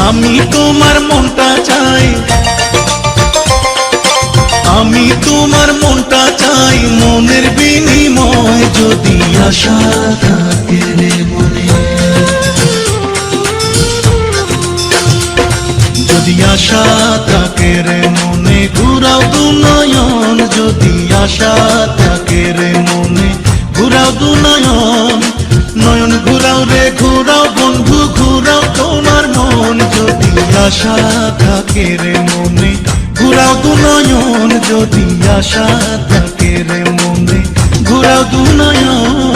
আমি তোমার মনটা চাই, আমি তোমার মনটা চাই, মনের বিনিময় যদি আশা থাকে রে মনে, যদি আশা থাকে রে মনে, ঘুরাও দু নয়ন, যদি আশা থাকে রে মনে, ঘুরাও দু নয়ন, নয়ন ঘুরাও রে ঘুরাও বন্ধু, ঘুরাও তোমার মন, যদি আশা থাকে রে মনে, ঘুরাও দু নয়ন, যদি আশা থাকে রে মনে, ঘুরাও দু নয়ন।